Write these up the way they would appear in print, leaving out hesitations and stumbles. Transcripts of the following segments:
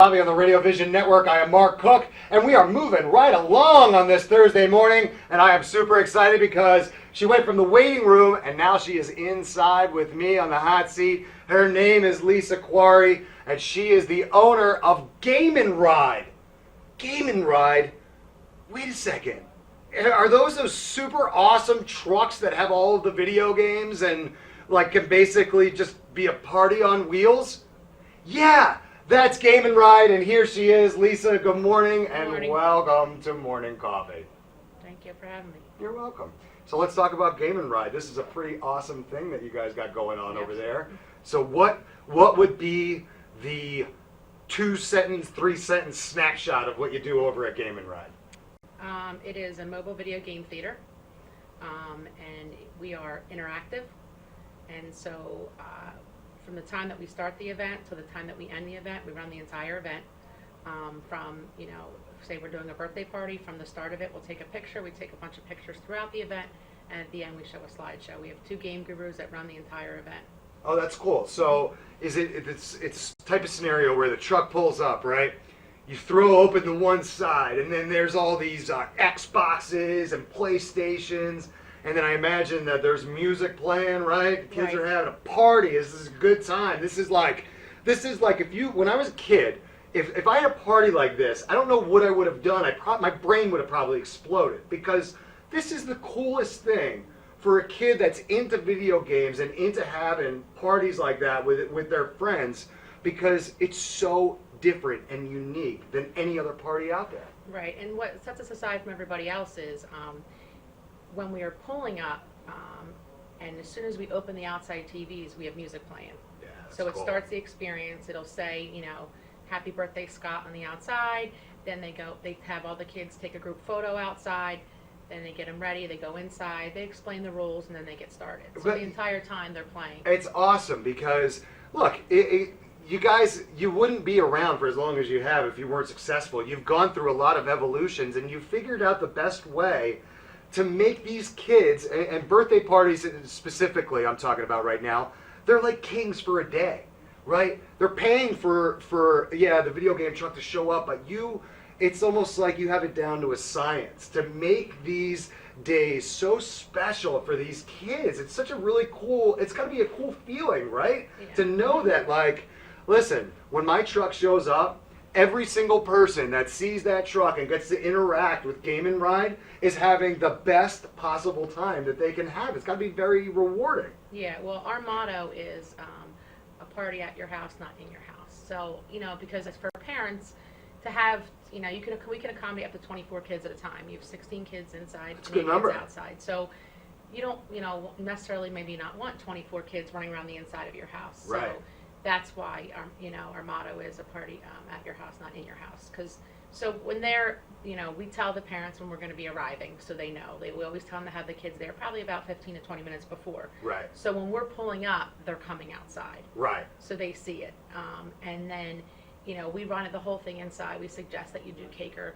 On the Radio Vision Network. I am Mark Cook, and we are moving right along on this Thursday morning, and I am super excited because she went from the waiting room, and now she is inside with me on the hot seat. Her name is Lisa Quarry, and she is the owner of Gamin. Gamin. Wait a second. Are those super awesome trucks that have all of the video games and like can basically just be a party on wheels? Yeah. That's Gamin, and here she is. Lisa, good morning, and welcome to Morning Coffee. Thank you for having me. You're welcome. So let's talk about Gamin. This is a pretty awesome thing that you guys got going on over there. So what would be the 2-sentence, 3-sentence snapshot of what you do over at Gamin? It is a mobile video game theater, and we are interactive, and so from the time that we start the event to the time that we end the event, we run the entire event. From, say we're doing a birthday party, from the start of it, we'll take a picture. We take a bunch of pictures throughout the event, and at the end we show a slideshow. We have 2 game gurus that run the entire event. Oh, that's cool. So it's type of scenario where the truck pulls up, right? You throw open the one side, and then there's all these Xboxes and PlayStations. And then I imagine that there's music playing, right? The kids are having a party. This is a good time. This is like when I was a kid, if I had a party like this, I don't know what I would have done. My brain would have probably exploded, because this is the coolest thing for a kid that's into video games and into having parties like that with their friends, because it's so different and unique than any other party out there. Right, and what sets us aside from everybody else is when we are pulling up, and as soon as we open the outside TVs, we have music playing. Yeah, so it cool. starts the experience. It'll say, happy birthday, Scott, on the outside. Then they have all the kids take a group photo outside. Then they get them ready. They go inside. They explain the rules, and then they get started. So the entire time they're playing. It's awesome because, look, you guys, you wouldn't be around for as long as you have if you weren't successful. You've gone through a lot of evolutions, and you've figured out the best way to make these kids, and birthday parties specifically I'm talking about right now, they're like kings for a day, right? They're paying for the video game truck to show up, but it's almost like you have it down to a science to make these days so special for these kids. It's such a really cool, it's got to be a cool feeling, right? Yeah. To know that, like, listen, when my truck shows up, every single person that sees that truck and gets to interact with Gamin is having the best possible time that they can have. It's got to be very rewarding. Yeah, well, our motto is a party at your house, not in your house. So, because it's for parents to have, we can accommodate up to 24 kids at a time. You have 16 kids inside, that's a good number. Kids outside. So you don't, necessarily maybe not want 24 kids running around the inside of your house. Right. So that's why our motto is a party at your house, not in your house. So when they're, we tell the parents when we're going to be arriving, so they know. We always tell them to have the kids there probably about 15 to 20 minutes before. Right. So when we're pulling up, they're coming outside. Right. So they see it. And then, we run it the whole thing inside. We suggest that you do cake or,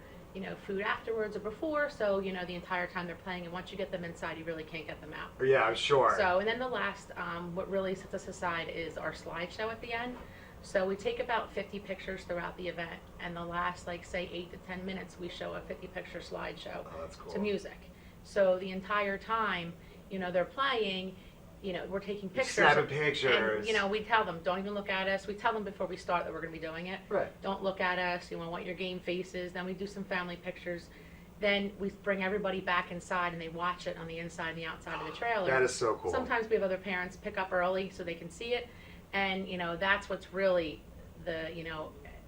food afterwards or before, so, the entire time they're playing. And once you get them inside, you really can't get them out. Yeah, I'm sure. So, and then the last, what really sets us aside is our slideshow at the end. So we take about 50 pictures throughout the event, and the last, say 8 to 10 minutes, we show a 50-picture slideshow. Oh, that's cool. To music. So the entire time, they're playing, we're taking pictures. Snapping pictures. And, we tell them, don't even look at us. We tell them before we start that we're going to be doing it. Right. Don't look at us. You want what your game faces. Then we do some family pictures. Then we bring everybody back inside, and they watch it on the inside and the outside of the trailer. That is so cool. Sometimes we have other parents pick up early so they can see it. And, that's what's really the,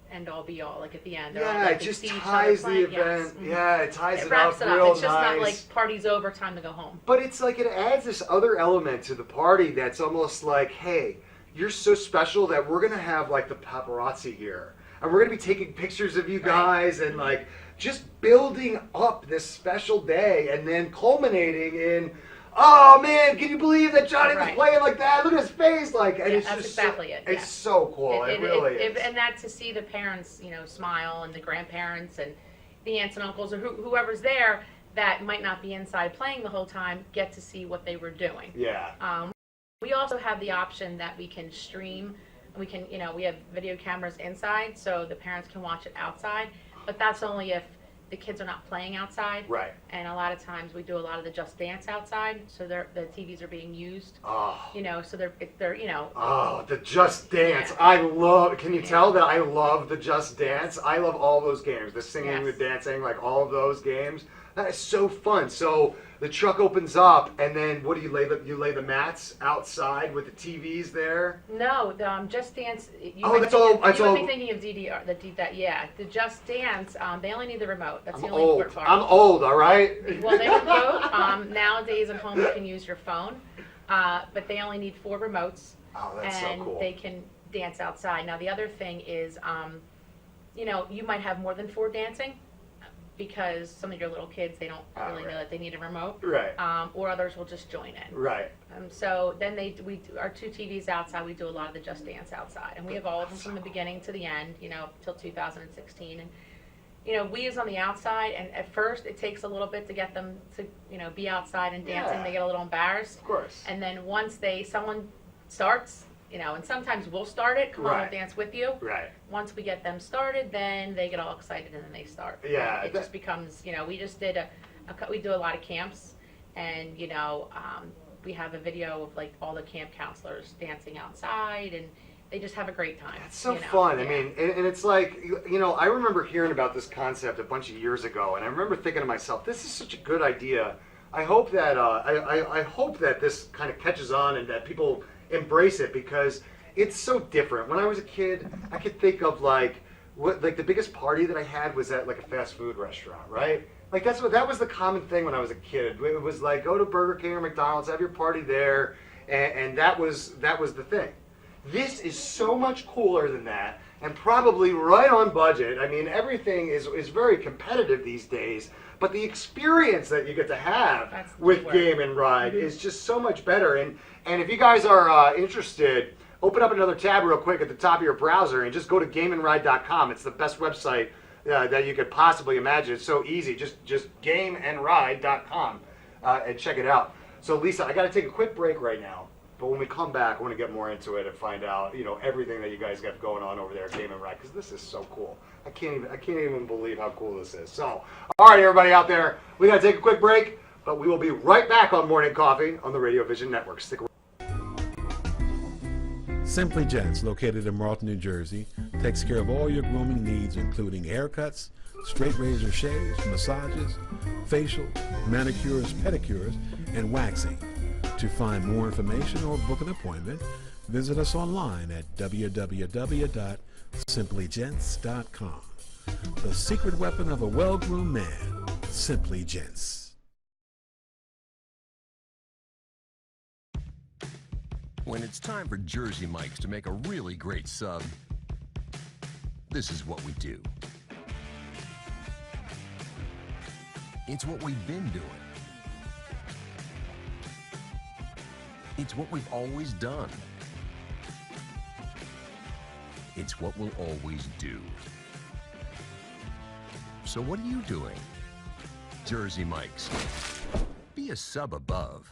end all be all, like at the end. Yeah, it just ties the event. Yes. Yeah, it ties it wraps up it up. real It's just nice. not like party's over, time to go home. But it's like it adds this other element to the party that's almost like, hey, you're so special that we're going to have like the paparazzi here. And we're going to be taking pictures of you guys and like just building up this special day and then culminating in, oh man, can you believe that Johnny was playing like that? Look at his face, and it's that's just exactly it. It's so cool. It really is. And that to see the parents, smile, and the grandparents and the aunts and uncles or whoever's there that might not be inside playing the whole time get to see what they were doing. Yeah. We also have the option that we can stream We can, we have video cameras inside, so the parents can watch it outside, but that's only if the kids are not playing outside. Right. And a lot of times we do a lot of the Just Dance outside, so the TVs are being used. Oh. So they're. Oh, the Just Dance. Yeah. Can you tell that I love the Just Dance? I love all those games. The singing, the Yes. dancing, like all of those games. That is so fun. So the truck opens up, and then what do you lay the mats outside with the TVs there? No, the Just Dance. You That's all. would be thinking of DDR. The Just Dance. They only need the remote. That's the only old. important part. I'm old. All right. Well, they remote. Nowadays at home you can use your phone, but they only need 4 remotes. Oh, that's and so cool. they can dance outside. Now the other thing is, you might have more than 4 dancing, because some of your little kids, they don't really know that they need a remote. Right. Or others will just join in. Right. So then we do our 2 TVs outside. We do a lot of the Just Dance outside, and we have all of them from the beginning to the end. Till 2016, and we is on the outside. And at first, it takes a little bit to get them to be outside and dancing. Yeah. They get a little embarrassed. Of course. And then once someone starts. And sometimes we'll start it, come on, we'll dance with you. Right. Once we get them started, then they get all excited and then they start. Yeah. And it just becomes, we just did we do a lot of camps, and, we have a video of like all the camp counselors dancing outside, and they just have a great time. It's so fun. Yeah. I mean, and it's like, I remember hearing about this concept a bunch of years ago, and I remember thinking to myself, this is such a good idea. I hope that, I hope that this kind of catches on and that people embrace it, because it's so different. When I was a kid, I could think of the biggest party that I had was at like a fast food restaurant, right? Like that was the common thing when I was a kid. It was like, go to Burger King or McDonald's, have your party there, and that was the thing. This is so much cooler than that, and probably right on budget. I mean, everything is very competitive these days, but the experience that you get to have with Gamin Ride is just so much better. And if you guys are interested, open up another tab real quick at the top of your browser and just go to gameandride.com. It's the best website that you could possibly imagine. It's so easy. Just gameandride.com and check it out. So Lisa, I got to take a quick break right now. But when we come back, I want to get more into it and find out, everything that you guys got going on over there at Gamin Ride, because this is so cool. I can't even believe how cool this is. So, all right, everybody out there, we got to take a quick break, but we will be right back on Morning Coffee on the Radio Vision Network. Stick around. Simply Gents, located in Marlton, New Jersey, takes care of all your grooming needs, including haircuts, straight razor shaves, massages, facial, manicures, pedicures, and waxing. To find more information or book an appointment, visit us online at www.simplygents.com. The secret weapon of a well-groomed man, Simply Gents. When it's time for Jersey Mike's to make a really great sub, this is what we do. It's what we've been doing. It's what we've always done. It's what we'll always do. So what are you doing? Jersey Mike's. Be a sub above.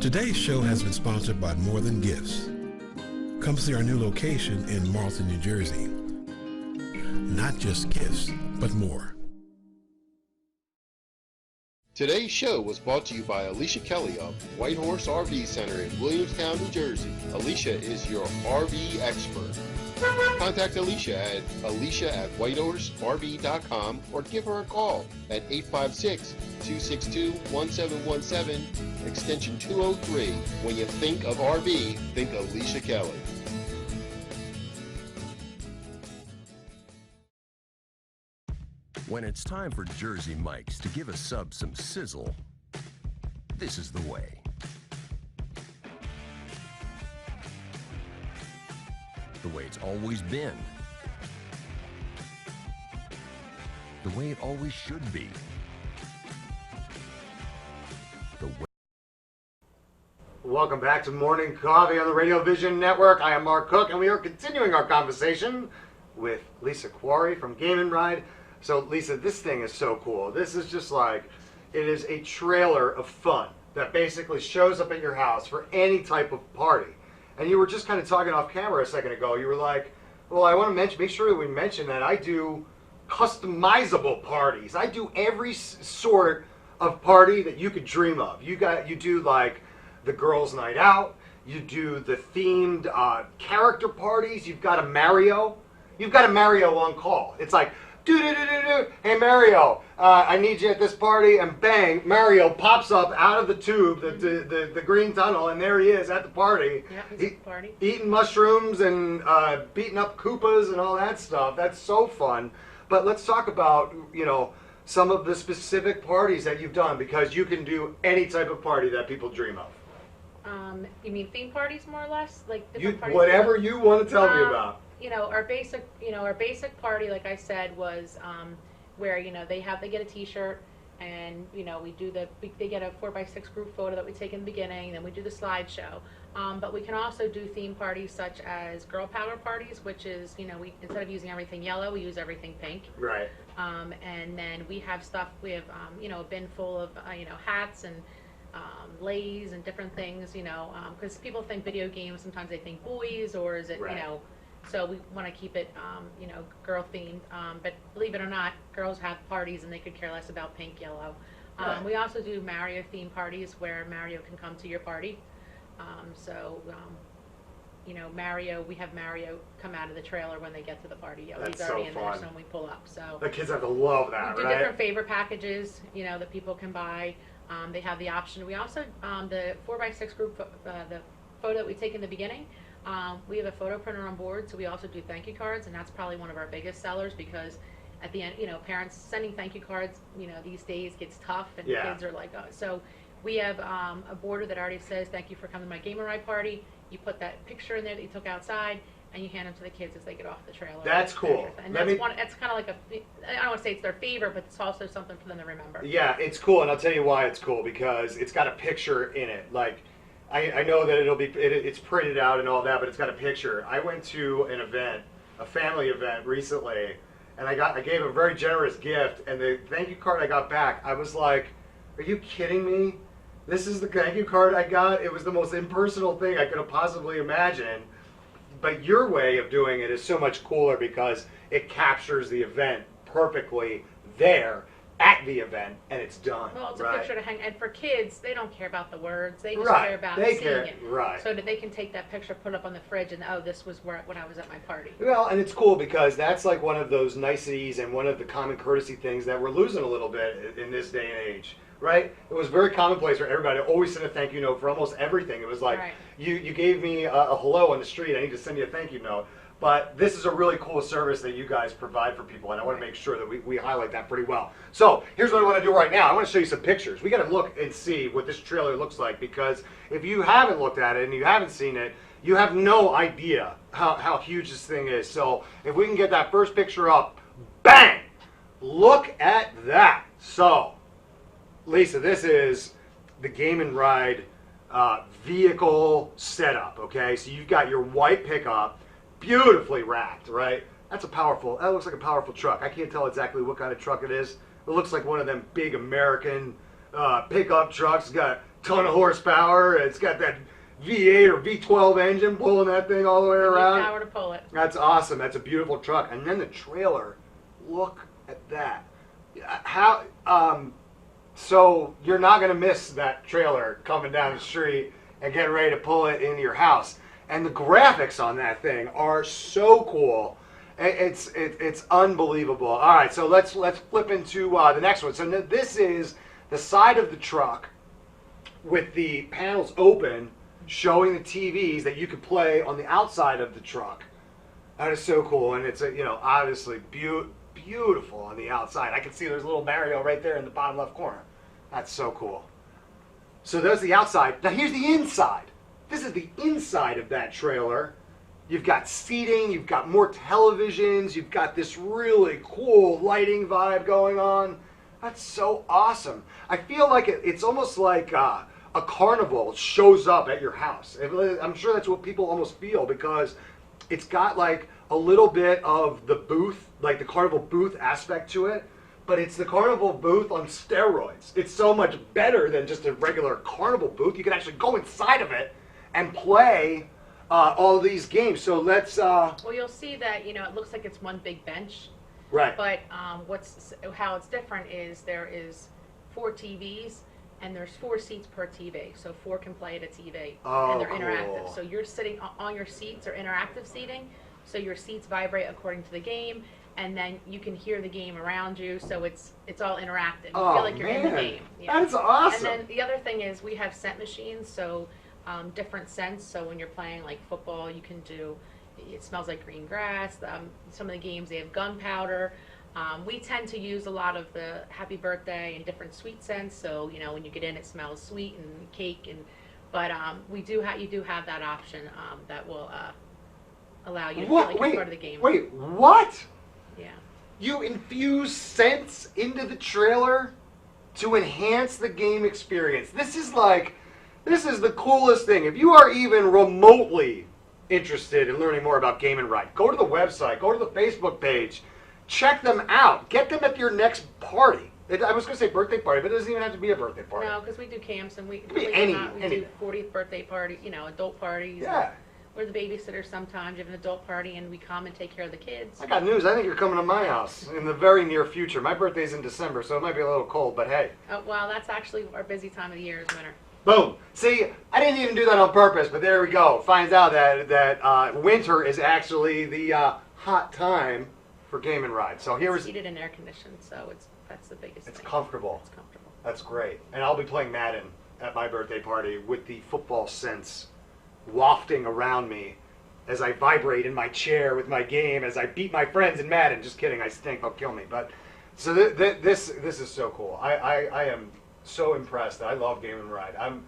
Today's show has been sponsored by More Than Gifts. Come see our new location in Marlton, New Jersey. Not just gifts, but more. Today's show was brought to you by Alicia Kelly of White Horse RV Center in Williamstown, New Jersey. Alicia is your RV expert. Contact Alicia at whitehorserv.com or give her a call at 856-262-1717, extension 203. When you think of RV, think Alicia Kelly. When it's time for Jersey Mike's to give a sub some sizzle, this is the way. The way it's always been. The way it always should be. The way. Welcome back to Morning Coffee on the Radio Vision Network. I am Mark Cook, and we are continuing our conversation with Lisa Quarry from Gamin Ride. So, Lisa, this thing is so cool. This is just like, it is a trailer of fun. that basically shows up at your house for any type of party. And you were just kind of talking off camera a second ago. You were like, well, I want to make sure that we mention that I do customizable parties. I do every sort of party that you could dream of. You do like the girls' night out. You do the themed character parties. You've got a Mario. You've got a Mario on call. It's like, hey Mario, I need you at this party, and bang, Mario pops up out of the tube, the green tunnel, and there he is at the party. Yeah, he's at the party. Eating mushrooms and beating up Koopas and all that stuff. That's so fun. But let's talk about, some of the specific parties that you've done, because you can do any type of party that people dream of. You mean theme parties, more or less, like different parties? Whatever you want to tell me about. Our basic party, like I said, was where they get a T-shirt, and they get a 4x6 group photo that we take in the beginning, and then we do the slideshow. But we can also do theme parties such as girl power parties, which is we, instead of using everything yellow, we use everything pink. Right. And then we have stuff. We have a bin full of hats and lays and different things. Because people think video games, sometimes they think boys, or is it Right. So we want to keep it, girl themed. But believe it or not, girls have parties and they could care less about pink, yellow. Right. We also do Mario themed parties where Mario can come to your party. Mario, we have Mario come out of the trailer when they get to the party. That's He's already so in fun. there, so when we pull up. So The kids have to love that, we do right? different favor packages, that people can buy. They have the option. We also, the 4x6 group, the photo that we take in the beginning, we have a photo printer on board, so we also do thank you cards, and that's probably one of our biggest sellers, because at the end, parents sending thank you cards, these days gets tough, and Yeah. kids are like, oh. So we have a border that already says, thank you for coming to my Gamer Ride party. You put that picture in there that you took outside, and you hand them to the kids as they get off the trailer. That's cool. And that's kind of like I don't want to say it's their favorite, but it's also something for them to remember. Yeah, it's cool, and I'll tell you why it's cool, because it's got a picture in it. Like, I know that it's printed out and all that, but it's got a picture. I went to an event, a family event recently, and I gave a very generous gift, and the thank you card I got back, I was like, are you kidding me? This is the thank you card I got? It was the most impersonal thing I could have possibly imagined. But your way of doing it is so much cooler, because it captures the event perfectly there at the event, and it's done. Well, it's a right? picture to hang, and for kids, they don't care about the words. They just Right. care about They seeing care- it. right. So that they can take that picture, put it up on the fridge, and this was when I was at my party. Well, and it's cool, because that's like one of those niceties and one of the common courtesy things that we're losing a little bit in this day and age, right? It was very commonplace for everybody to always send a thank you note for almost everything. It was like, Right. you gave me a hello on the street, I need to send you a thank you note. But this is a really cool service that you guys provide for people, and I want to make sure that we highlight that pretty well. So here's what I want to do right now. I want to show you some pictures. We got to look and see what this trailer looks like, because if you haven't looked at it and you haven't seen it, you have no idea how huge this thing is. So if we can get that first picture up, bang! Look at that. So, Lisa, this is the Gamin Ride vehicle setup, okay? So you've got your white pickup, beautifully wrapped, right? That looks like a powerful truck. I can't tell exactly what kind of truck it is. It looks like one of them big American pickup trucks. It's got a ton of horsepower. It's got that V8 or V12 engine pulling that thing all the way around. Power to pull it. That's awesome. That's a beautiful truck. And then the trailer, look at that. So you're not going to miss that trailer coming down the street and getting ready to pull it into your house. And the graphics on that thing are so cool. It's unbelievable. All right, so let's flip into the next one. So this is the side of the truck with the panels open, showing the TVs that you could play on the outside of the truck. That is so cool, and it's obviously beautiful on the outside. I can see there's a little Mario right there in the bottom left corner. That's so cool. So there's the outside. Now here's the inside. This is the inside of that trailer. You've got seating, you've got more televisions, you've got this really cool lighting vibe going on. That's so awesome. I feel like it's almost like a carnival shows up at your house. I'm sure that's what people almost feel, because it's got like a little bit of the booth, like the carnival booth aspect to it, but it's the carnival booth on steroids. It's so much better than just a regular carnival booth. You can actually go inside of it and play all these games. So let's. Well, you'll see that it looks like it's one big bench. Right. But how it's different is there is 4 TVs and there's 4 seats per TV, so 4 can play at a TV, and they're interactive. So you're sitting on your seats, or interactive seating, so your seats vibrate according to the game, and then you can hear the game around you. So it's all interactive. You feel like you're in the game. Yeah. That's awesome. And then the other thing is we have scent machines, so different scents. So when you're playing like football, you can do. It smells like green grass. Some of the games they have gunpowder. We tend to use a lot of the happy birthday and different sweet scents. So when you get in, it smells sweet and cake. But you do have that option that will allow you to feel like you're part of the game. Wait, what? Yeah. You infuse scents into the trailer to enhance the game experience. This is the coolest thing. If you are even remotely interested in learning more about Gamin' Ride, go to the website, go to the Facebook page, check them out. Get them at your next party. I was going to say birthday party, but it doesn't even have to be a birthday party. No, because we do camps and we do do 40th birthday party, adult parties. Yeah. We're the babysitters sometimes. You have an adult party and we come and take care of the kids. I got news. I think you're coming to my house in the very near future. My birthday's in December, so it might be a little cold, but hey. Well, that's actually our busy time of the year is winter. Boom. See, I didn't even do that on purpose, but there we go. Finds out that winter is actually the hot time for Gamin' Ride. So It's heated and air conditioned, so that's the biggest thing. It's comfortable. It's comfortable. That's great. And I'll be playing Madden at my birthday party with the football scents wafting around me as I vibrate in my chair with my game, as I beat my friends in Madden. Just kidding, I stink, they'll kill me. But so this is so cool. I am so impressed. I love Gamin' Ride. I'm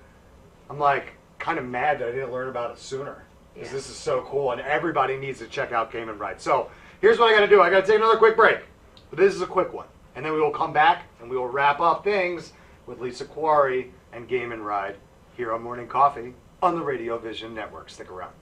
like kind of mad that I didn't learn about it sooner, because this is so cool and everybody needs to check out Gamin' Ride. So here's what I got to do. I got to take another quick break, but this is a quick one, and then we will come back and we will wrap up things with Lisa Quarry and Gamin' Ride here on Morning Coffee on the Radio Vision Network. Stick around.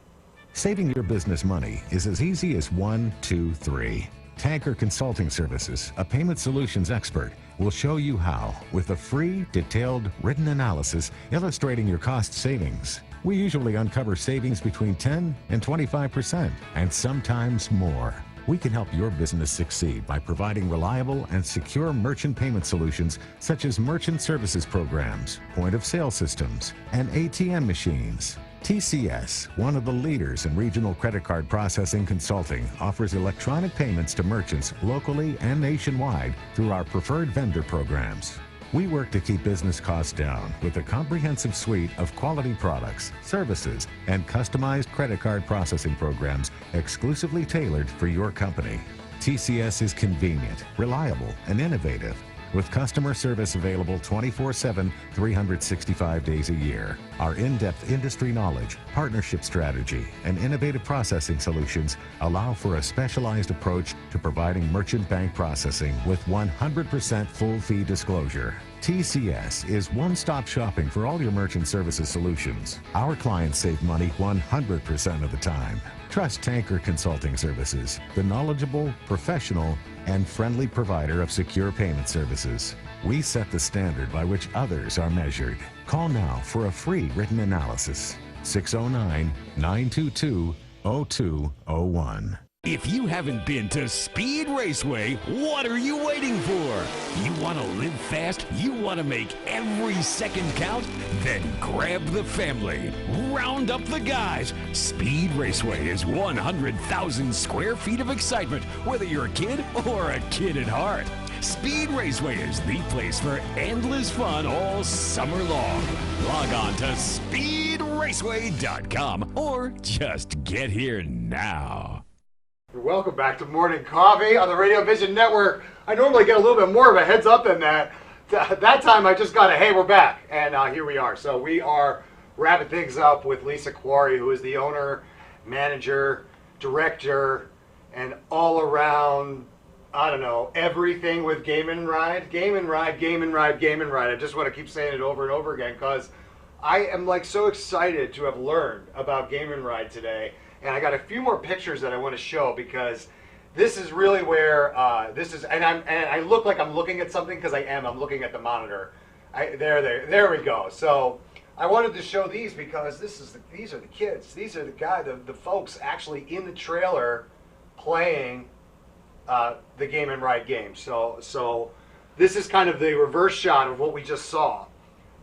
Saving your business money is as easy as 1, 2, 3. Tanker Consulting Services, a payment solutions expert, will show you how with a free, detailed, written analysis illustrating your cost savings. We usually uncover savings between 10 and 25%, and sometimes more. We can help your business succeed by providing reliable and secure merchant payment solutions such as merchant services programs, point-of-sale systems, and ATM machines. TCS, one of the leaders in regional credit card processing consulting, offers electronic payments to merchants locally and nationwide through our preferred vendor programs. We work to keep business costs down with a comprehensive suite of quality products, services, and customized credit card processing programs exclusively tailored for your company. TCS is convenient, reliable, and innovative, with customer service available 24/7, 365 days a year. Our in-depth industry knowledge, partnership strategy, and innovative processing solutions allow for a specialized approach to providing merchant bank processing with 100% full fee disclosure. TCS is one-stop shopping for all your merchant services solutions. Our clients save money 100% of the time. Trust Tanker Consulting Services, the knowledgeable, professional, and friendly provider of secure payment services. We set the standard by which others are measured. Call now for a free written analysis. 609-922-0201. If you haven't been to Speed Raceway, what are you waiting for? You want to live fast? You want to make every second count? Then grab the family. Round up the guys. Speed Raceway is 100,000 square feet of excitement, whether you're a kid or a kid at heart. Speed Raceway is the place for endless fun all summer long. Log on to speedraceway.com or just get here now. Welcome back to Morning Coffee on the Radio Vision Network. I normally get a little bit more of a heads up than that. That time I just got a, hey, we're back. And here we are. So we are wrapping things up with Lisa Quarry, who is the owner, manager, director, and all around, I don't know, everything with Gamin' Ride. Gamin' Ride, Gamin' Ride, Gamin' Ride. I just want to keep saying it over and over again because I am like so excited to have learned about Gamin' Ride today. And I got a few more pictures that I want to show because this is really where this is, and I look like I'm looking at something because I am. I'm looking at the monitor. There we go. So I wanted to show these because these are the kids. These are the folks actually in the trailer playing the Game and Ride game. So this is kind of the reverse shot of what we just saw.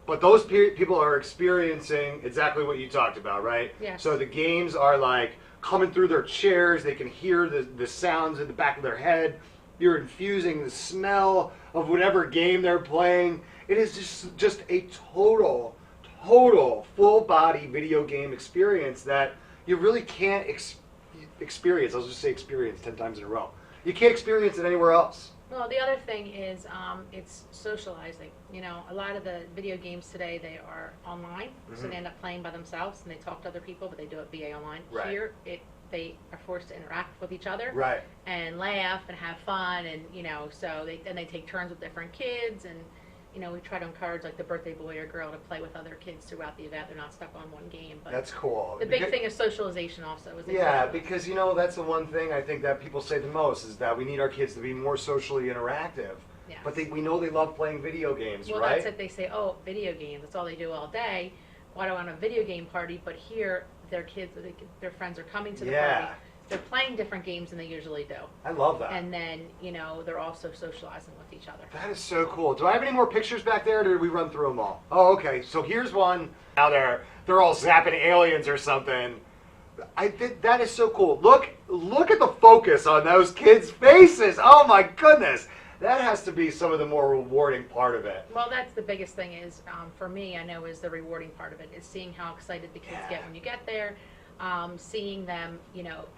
But those people are experiencing exactly what you talked about, right? Yes. So the games are like coming through their chairs. They can hear the sounds in the back of their head. You're infusing the smell of whatever game they're playing. It is just a total full body video game experience that you really can't experience. I'll just say experience 10 times in a row. You can't experience it anywhere else. Well, the other thing is it's socializing. You know, a lot of the video games today, they are online, so they end up playing by themselves, and they talk to other people, but they do it via online. Right. Here, they are forced to interact with each other, Right. and laugh and have fun, and so they take turns with different kids, and we try to encourage like the birthday boy or girl to play with other kids throughout the event. They're not stuck on one game. But That's cool. the big thing is socialization also. Yeah, because that's the one thing I think that people say the most is that we need our kids to be more socially interactive. Yes. But we know they love playing video games, well, right? that's it. They say, oh, video games. That's all they do all day. Why do I want a video game party? But here, their kids, their friends are coming to the party. They're playing different games than they usually do. I love that. And then, they're also socializing with each other. That is so cool. Do I have any more pictures back there, or did we run through them all? Oh, okay. So here's one. Now they're all zapping aliens or something. That is so cool. Look at the focus on those kids' faces. Oh my goodness. That has to be some of the more rewarding part of it. Well, that's the biggest thing is, for me, I know is the rewarding part of it, is seeing how excited the kids get when you get there. Seeing them,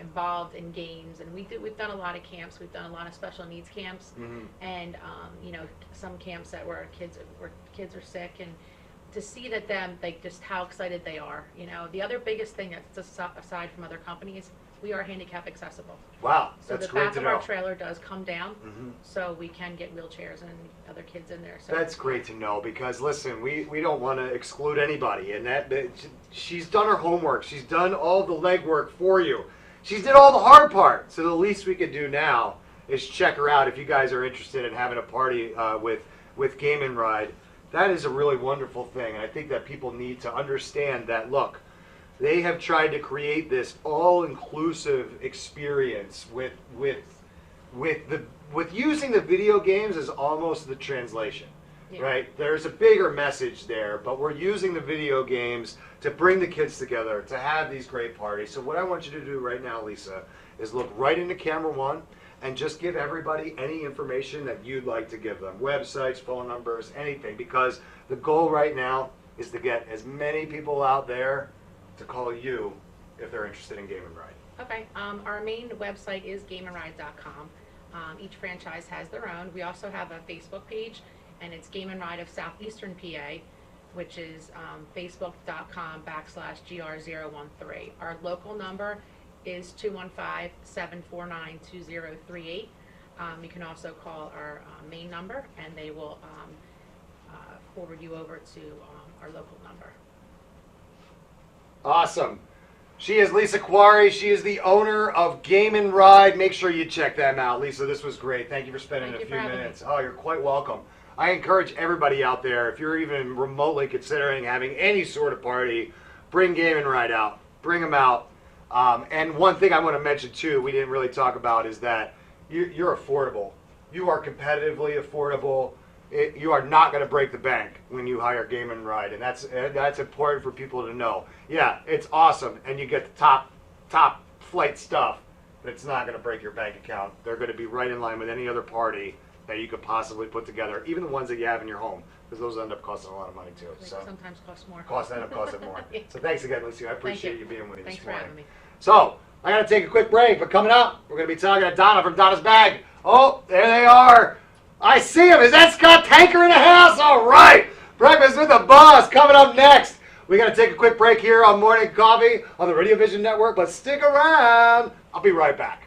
involved in games, and we've done a lot of camps. We've done a lot of special needs camps, and some camps where kids are sick, and to see that just how excited they are. The other biggest thing that's aside from other companies, we are handicap accessible. Wow, So that's the great back to of know. our trailer does come down, so we can get wheelchairs and other kids in there. So That's great to know because listen, we don't want to exclude anybody, and that she's done her homework. She's done all the legwork for you. She's did all the hard part. So the least we could do now is check her out if you guys are interested in having a party with Game and Ride. That is a really wonderful thing, and I think that people need to understand that. Look, they have tried to create this all-inclusive experience with using the video games as almost the translation, right? There's a bigger message there, but we're using the video games to bring the kids together, to have these great parties. So what I want you to do right now, Lisa, is look right into camera one and just give everybody any information that you'd like to give them. Websites, phone numbers, anything, because the goal right now is to get as many people out there to call you if they're interested in Game and Ride. Okay. Our main website is GameandRide.com. Each franchise has their own. We also have a Facebook page, and it's Game and Ride of Southeastern PA, which is facebook.com/GR013. Our local number is 215-749-2038. You can also call our main number, and they will forward you over to our local number. Awesome. She is Lisa Quarry. She is the owner of Game and Ride. Make sure you check them out. Lisa, this was great. Thank you for spending a few minutes. Oh, you're quite welcome. I encourage everybody out there, if you're even remotely considering having any sort of party, bring Game and Ride out. Bring them out. And one thing I want to mention, too, we didn't really talk about, is that you're affordable. You are competitively affordable. You are not going to break the bank when you hire Game and Ride, and that's important for people to know. Yeah, it's awesome, and you get the top flight stuff, but it's not going to break your bank account. They're going to be right in line with any other party that you could possibly put together, even the ones that you have in your home, because those end up costing a lot of money too. They So sometimes cost more. end up costing more. So thanks again, Lucy. I appreciate you being with me Thanks this for morning. having me. So I got to take a quick break, but coming up, we're going to be talking to Donna from Donna's Bag. Oh, there they are. I see him. Is that Scott Tanker in the house? All right. Breakfast with the Boss coming up next. We got to take a quick break here on Morning Coffee on the Radio Vision Network, but stick around. I'll be right back.